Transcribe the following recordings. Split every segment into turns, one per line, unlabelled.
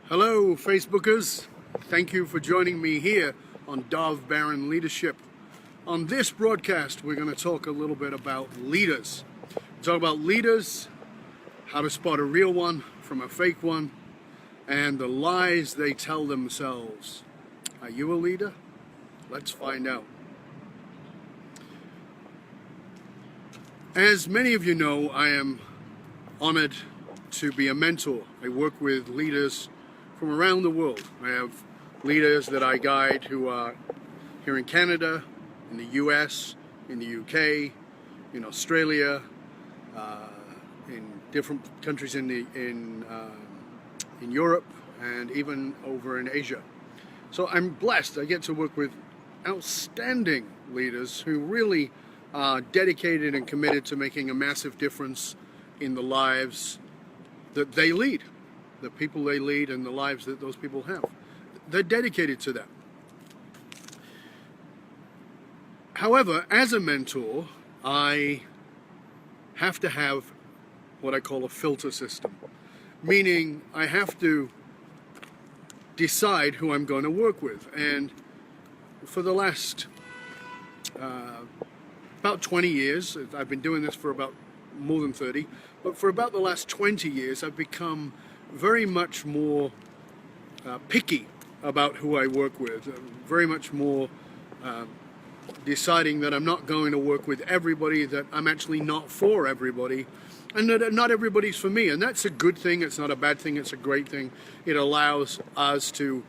Hello, Facebookers. Thank you for joining me here on Dov Baron Leadership. On this broadcast, we're going to talk a little bit about leaders. Talk about leaders, how to spot a real one from a fake one, and the lies they tell themselves. Are you a leader? Let's find out. As many of you know, I am honored to be a mentor. I work with leaders from around the world. I have leaders that I guide who are here in Canada, in the US, in the UK, in Australia, in different countries in Europe, and even over in Asia. So I'm blessed. I get to work with outstanding leaders who really are dedicated and committed to making a massive difference in the lives that they lead, the people they lead and the lives that those people have. They're dedicated to that. However, as a mentor, I have to have what I call a filter system, meaning I have to decide who I'm going to work with. And for the last about 20 years, I've been doing this for about more than 30, but for about the last 20 years, I've become very much more picky about who I work with, very much more deciding that I'm not going to work with everybody, that I'm actually not for everybody, and that not everybody's for me. And that's a good thing. It's not a bad thing. It's a great thing. It allows us to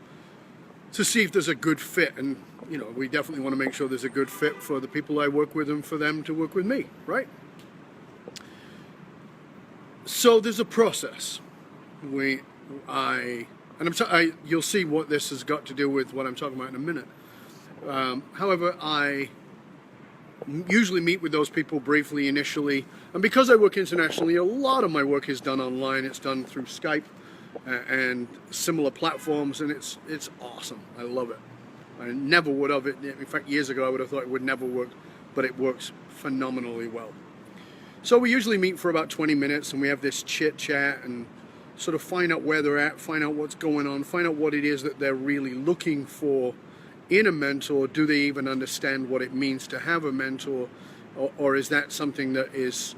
see if there's a good fit. And, you know, we definitely want to make sure there's a good fit for the people I work with and for them to work with me, right? So there's a process. You'll see what this has got to do with what I'm talking about in a minute. However, I usually meet with those people briefly initially, and because I work internationally, a lot of my work is done online. It's done through Skype and similar platforms, and it's awesome. I love it. I never would have it. In fact, years ago I would have thought it would never work, but it works phenomenally well. So we usually meet for about 20 minutes, and we have this chit chat and sort of find out where they're at, find out what's going on, find out what it is that they're really looking for in a mentor. Do they even understand what it means to have a mentor, or is that something that is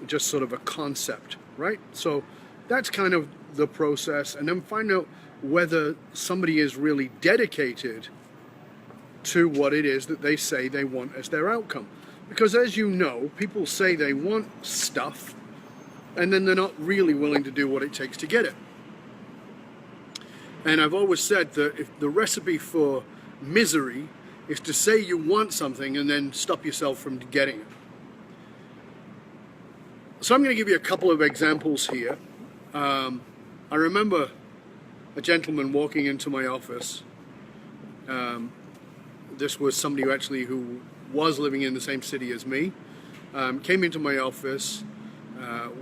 just sort of a concept, right? So that's kind of the process, and then find out whether somebody is really dedicated to what it is that they say they want as their outcome. Because as you know, people say they want stuff, and then they're not really willing to do what it takes to get it. And I've always said that if the recipe for misery is to say you want something and then stop yourself from getting it. So I'm going to give you a couple of examples here. I remember a gentleman walking into my office. This was somebody who was living in the same city as me. Came into my office.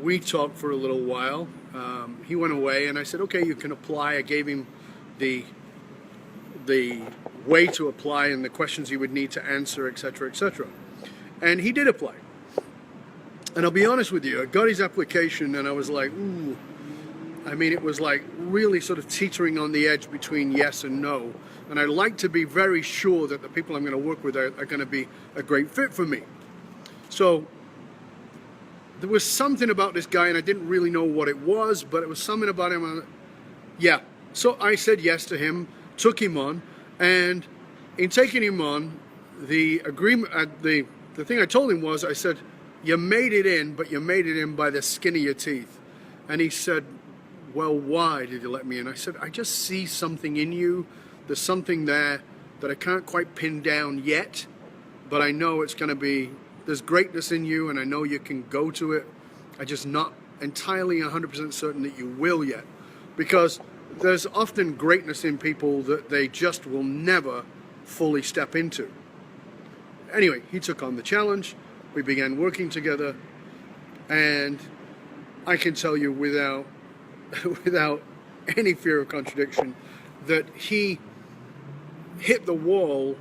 We talked for a little while. He went away, and I said, okay, you can apply. I gave him the way to apply and the questions he would need to answer, etc., etc. And he did apply. And I'll be honest with you, I got his application, and I was like, ooh. I mean, it was like really sort of teetering on the edge between yes and no. And I like to be very sure that the people I'm going to work with are going to be a great fit for me. So there was something about this guy, and I didn't really know what it was, but it was something about him. Yeah. So I said yes to him, took him on, and in taking him on, the agreement, the thing I told him was, I said, you made it in, but you made it in by the skin of your teeth. And he said, well, why did you let me in? I said, I just see something in you. There's something there that I can't quite pin down yet, but I know it's going to be, there's greatness in you, and I know you can go to it. I'm just not entirely 100% certain that you will yet, because there's often greatness in people that they just will never fully step into. Anyway, he took on the challenge. We began working together, and I can tell you without any fear of contradiction that he hit the wall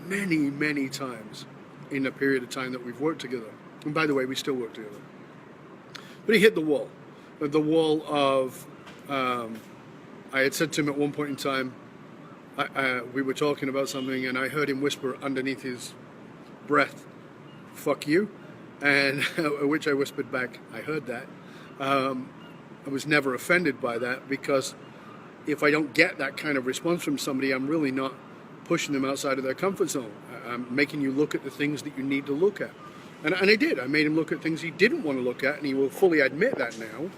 many, many times in the period of time that we've worked together. And by the way, we still work together. But he hit the wall of I had said to him at one point in time, we were talking about something, and I heard him whisper underneath his breath, "Fuck you," and which I whispered back, "I heard that." I was never offended by that, because if I don't get that kind of response from somebody, I'm really not pushing them outside of their comfort zone. I'm making you look at the things that you need to look at. And I did. I made him look at things he didn't want to look at, and he will fully admit that now.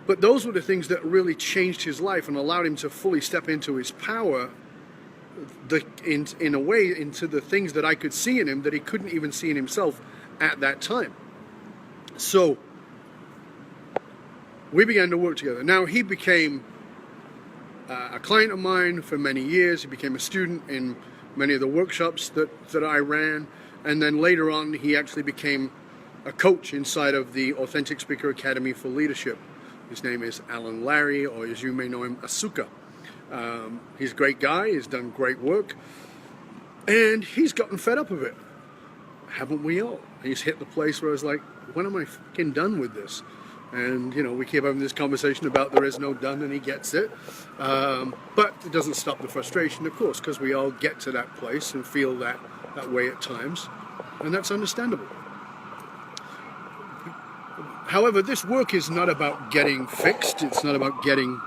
But those were the things that really changed his life and allowed him to fully step into his power, in a way, into the things that I could see in him that he couldn't even see in himself at that time. So we began to work together. Now, he became a client of mine for many years. He became a student in many of the workshops that I ran. And then later on, he actually became a coach inside of the Authentic Speaker Academy for Leadership. His name is Alan Larry, or as you may know him, Asuka. He's a great guy. He's done great work. And he's gotten fed up of it. Haven't we all? He's hit the place where I was like, when am I fucking done with this? And, you know, we keep having this conversation about there is no done, and he gets it. But it doesn't stop the frustration, of course, because we all get to that place and feel that way at times. And that's understandable. However, this work is not about getting fixed. It's not about getting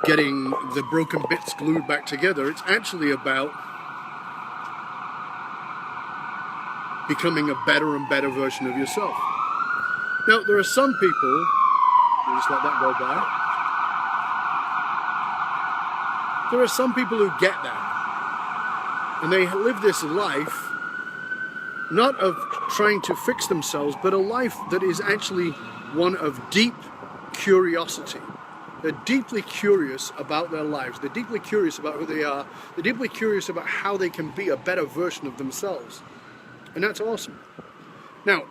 the broken bits glued back together. It's actually about becoming a better and better version of yourself. Now, there are some people, we'll just let that go by. There are some people who get that. And they live this life, not of trying to fix themselves, but a life that is actually one of deep curiosity. They're deeply curious about their lives. They're deeply curious about who they are. They're deeply curious about how they can be a better version of themselves. And that's awesome. Now,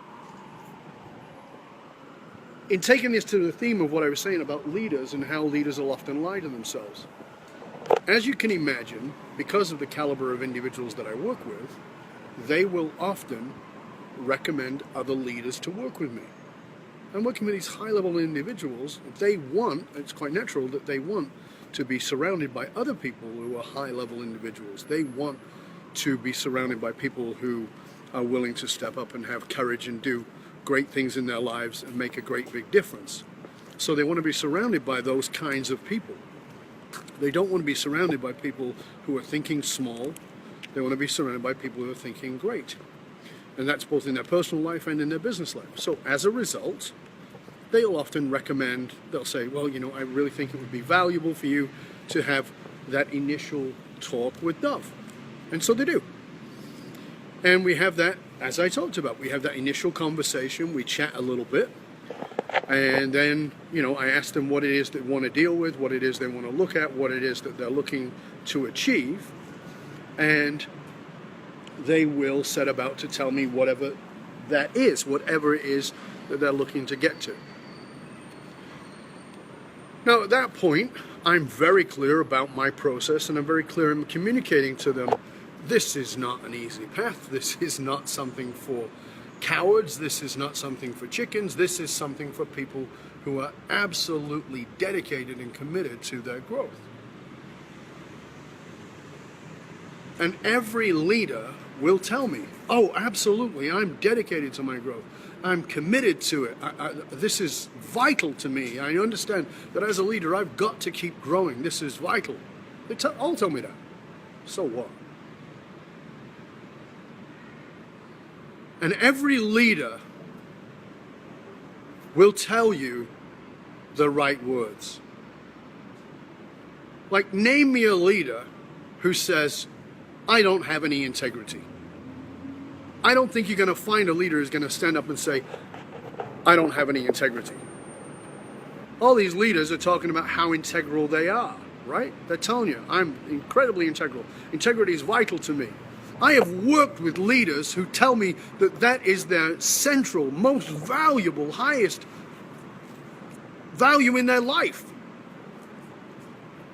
in taking this to the theme of what I was saying about leaders and how leaders will often lie to themselves, as you can imagine, because of the caliber of individuals that I work with, they will often recommend other leaders to work with me. I'm working with these high-level individuals. It's quite natural that they want to be surrounded by other people who are high-level individuals. They want to be surrounded by people who are willing to step up and have courage and do great things in their lives and make a great big difference. So they want to be surrounded by those kinds of people. They don't want to be surrounded by people who are thinking small. They want to be surrounded by people who are thinking great. And that's both in their personal life and in their business life. So as a result, they'll often recommend, they'll say, well, you know, I really think it would be valuable for you to have that initial talk with Dov. And so they do. And we have that, as I talked about, we have that initial conversation, we chat a little bit, and then, you know, I ask them what it is they want to deal with, what it is they want to look at, what it is that they're looking to achieve, and they will set about to tell me whatever that is, whatever it is that they're looking to get to. Now, at that point, I'm very clear about my process, and I'm very clear in communicating to them, this is not an easy path. This is not something for cowards. This is not something for chickens. This is something for people who are absolutely dedicated and committed to their growth. And every leader will tell me, oh, absolutely, I'm dedicated to my growth. I'm committed to it. This is vital to me. I understand that as a leader, I've got to keep growing. This is vital. They all tell me that. So what? And every leader will tell you the right words. Like, name me a leader who says, I don't have any integrity. I don't think you're going to find a leader who's going to stand up and say, I don't have any integrity. All these leaders are talking about how integral they are, right? They're telling you, I'm incredibly integral. Integrity is vital to me. I have worked with leaders who tell me that that is their central, most valuable, highest value in their life.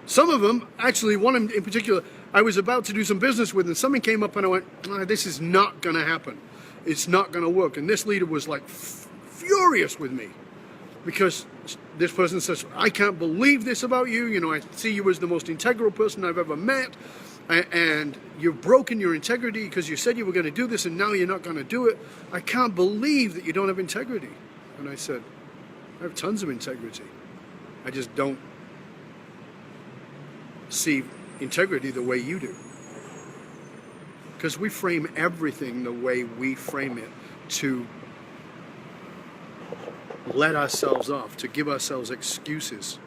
Some of them, actually one in particular, I was about to do some business with, and something came up and I went, this is not going to happen. It's not going to work. And this leader was like furious with me. because this person says, I can't believe this about you. You know, I see you as the most integral person I've ever met. And you've broken your integrity because you said you were going to do this and now you're not going to do it. I can't believe that you don't have integrity. And I said, I have tons of integrity. I just don't see integrity the way you do. Because we frame everything the way we frame it to let ourselves off, to give ourselves excuses.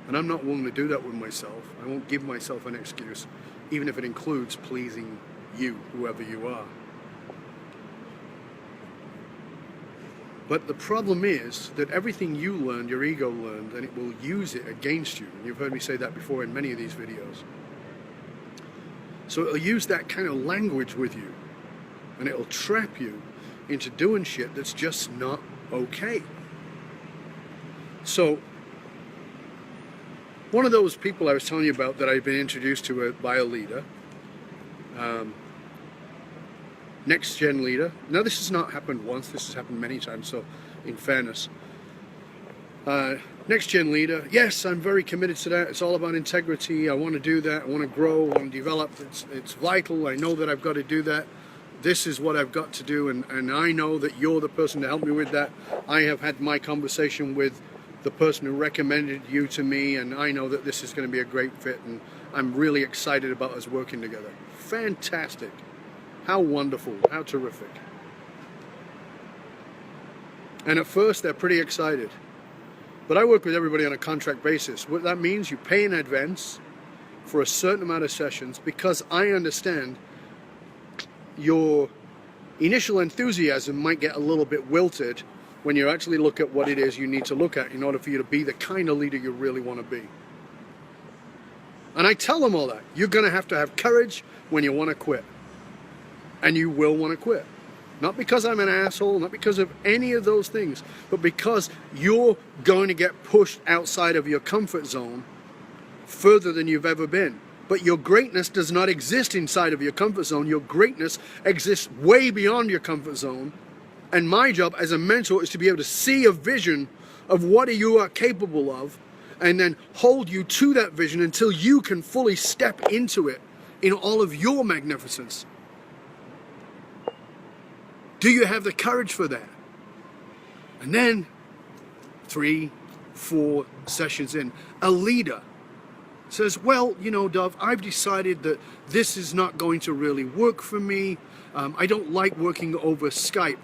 And I'm not willing to do that with myself. I won't give myself an excuse, even if it includes pleasing you, whoever you are. But the problem is that everything you learned, your ego learned, and it will use it against you. And you've heard me say that before in many of these videos. So it'll use that kind of language with you, and it'll trap you into doing shit that's just not okay. So one of those people I was telling you about that I've been introduced to by a leader, next gen leader. Now this has not happened once, this has happened many times, so in fairness. Next gen leader, yes, I'm very committed to that. It's all about integrity. I want to do that. I want to grow, I want to develop. It's vital. I know that I've got to do that. This is what I've got to do, and I know that you're the person to help me with that. I have had my conversation with the person who recommended you to me, and I know that this is going to be a great fit, and I'm really excited about us working together. Fantastic. How wonderful. How terrific. And at first, they're pretty excited. But I work with everybody on a contract basis. What that means, you pay in advance for a certain amount of sessions because I understand your initial enthusiasm might get a little bit wilted when you actually look at what it is you need to look at in order for you to be the kind of leader you really want to be. And I tell them all that. You're going to have courage when you want to quit. And you will want to quit. Not because I'm an asshole, not because of any of those things, but because you're going to get pushed outside of your comfort zone further than you've ever been. But your greatness does not exist inside of your comfort zone. Your greatness exists way beyond your comfort zone. And my job as a mentor is to be able to see a vision of what you are capable of and then hold you to that vision until you can fully step into it in all of your magnificence. Do you have the courage for that? And then 3, 4 sessions in, a leader says, well, you know, Dov, I've decided that this is not going to really work for me. I don't like working over Skype.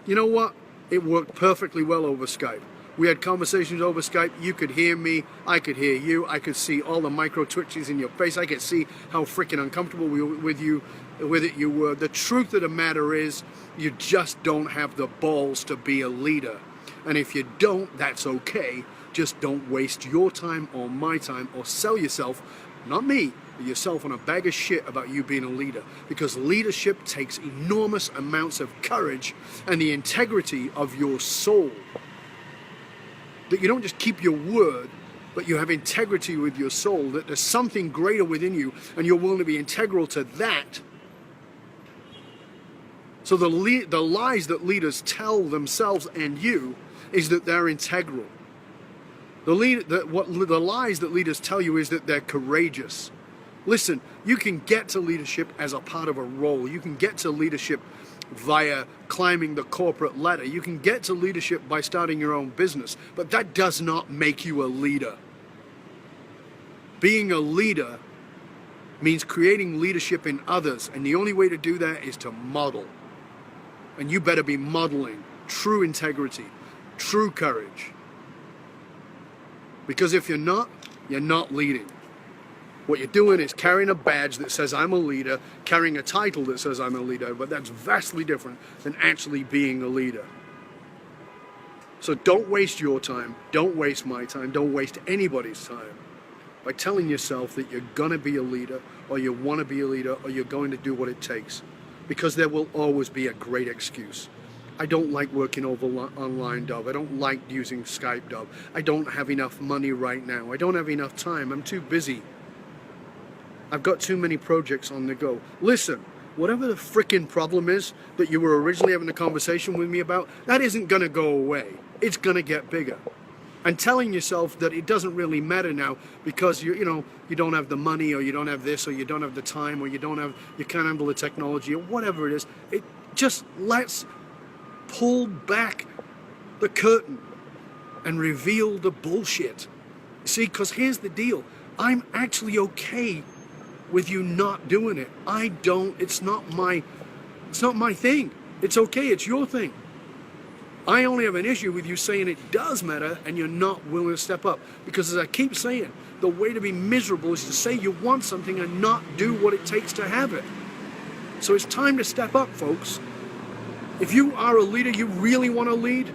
You know what? It worked perfectly well over Skype. We had conversations over Skype. You could hear me. I could hear you. I could see all the micro twitches in your face. I could see how freaking uncomfortable with it you were. The truth of the matter is, you just don't have the balls to be a leader. And if you don't, that's okay. Just don't waste your time or my time or sell yourself, not me, but yourself on a bag of shit about you being a leader. Because leadership takes enormous amounts of courage and the integrity of your soul. That you don't just keep your word, but you have integrity with your soul, that there's something greater within you and you're willing to be integral to that. So the lies that leaders tell themselves and you is that they're integral. The lies that leaders tell you is that they're courageous. Listen, you can get to leadership as a part of a role. You can get to leadership via climbing the corporate ladder. You can get to leadership by starting your own business, but that does not make you a leader. Being a leader means creating leadership in others, and the only way to do that is to model. And you better be modeling true integrity, true courage. Because if you're not leading. What you're doing is carrying a badge that says I'm a leader, carrying a title that says I'm a leader, but that's vastly different than actually being a leader. So don't waste your time, don't waste my time, don't waste anybody's time by telling yourself that you're gonna be a leader, or you wanna be a leader, or you're going to do what it takes. Because there will always be a great excuse. I don't like working over online, Dov. I don't like using Skype, Dov. I don't have enough money right now. I don't have enough time. I'm too busy. I've got too many projects on the go. Listen, whatever the frickin' problem is that you were originally having a conversation with me about, that isn't gonna go away. It's gonna get bigger. And telling yourself that it doesn't really matter now because you don't have the money, or you don't have this, or you don't have the time, or you can't handle the technology, or whatever it is. It just let's pull back the curtain and reveal the bullshit. See, because here's the deal. I'm actually okay with you not doing it. It's not my thing. It's okay, it's your thing. I only have an issue with you saying it does matter and you're not willing to step up. Because as I keep saying, the way to be miserable is to say you want something and not do what it takes to have it. So it's time to step up, folks. If you are a leader, you really want to lead,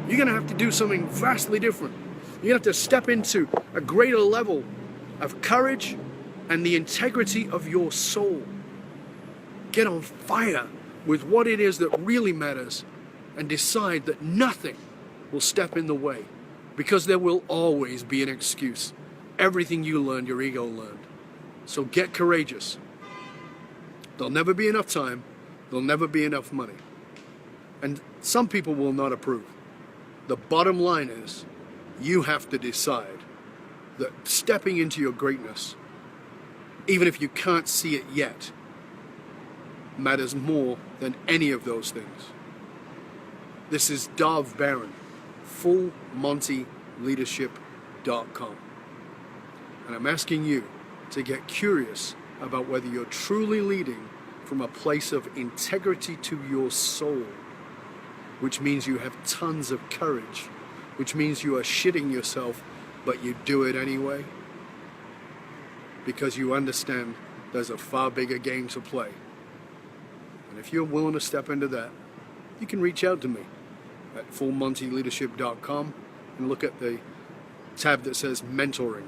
you're going to have to do something vastly different. You're going to have to step into a greater level of courage and the integrity of your soul. Get on fire with what it is that really matters and decide that nothing will step in the way, because there will always be an excuse. Everything you learned, your ego learned. So get courageous. There'll never be enough time. There'll never be enough money. And some people will not approve. The bottom line is, you have to decide that stepping into your greatness, even if you can't see it yet, matters more than any of those things. This is Dov Baron, FullMontyLeadership.com. And I'm asking you to get curious about whether you're truly leading from a place of integrity to your soul, which means you have tons of courage, which means you are shitting yourself, but you do it anyway, because you understand there's a far bigger game to play. And if you're willing to step into that, you can reach out to me at FullMontyLeadership.com and look at the tab that says mentoring.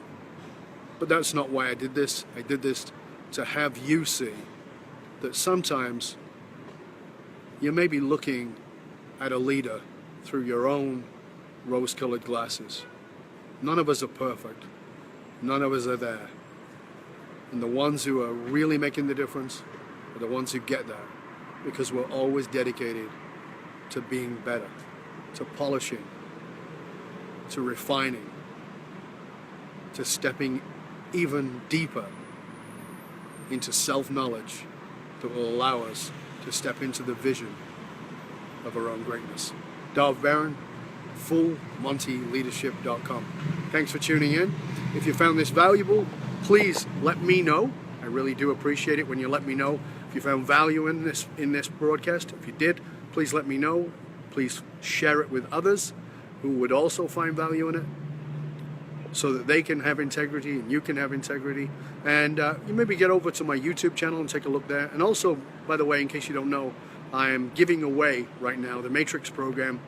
But that's not why I did this. I did this to have you see that sometimes you may be looking at a leader through your own rose-colored glasses. None of us are perfect. None of us are there. And the ones who are really making the difference are the ones who get there, because we're always dedicated to being better, to polishing, to refining, to stepping even deeper into self-knowledge that will allow us to step into the vision of our own greatness. Dov Baron, FullMontyLeadership.com. Thanks for tuning in. If you found this valuable, please let me know. I really do appreciate it when you let me know if you found value in this broadcast. If you did, please let me know. Please share it with others who would also find value in it, so that they can have integrity and you can have integrity. And you maybe get over to my YouTube channel and take a look there. And also, by the way, in case you don't know, I am giving away right now the Matrix program,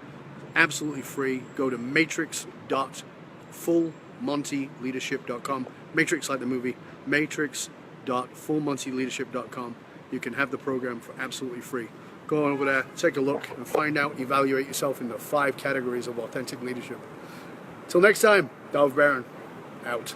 absolutely free. Go to matrix.fullmontyleadership.com. Matrix like the movie, matrix.fullmontyleadership.com. You can have the program for absolutely free. Go on over there, take a look, and find out, evaluate yourself in the 5 categories of authentic leadership. Till next time, Dov Baron, out.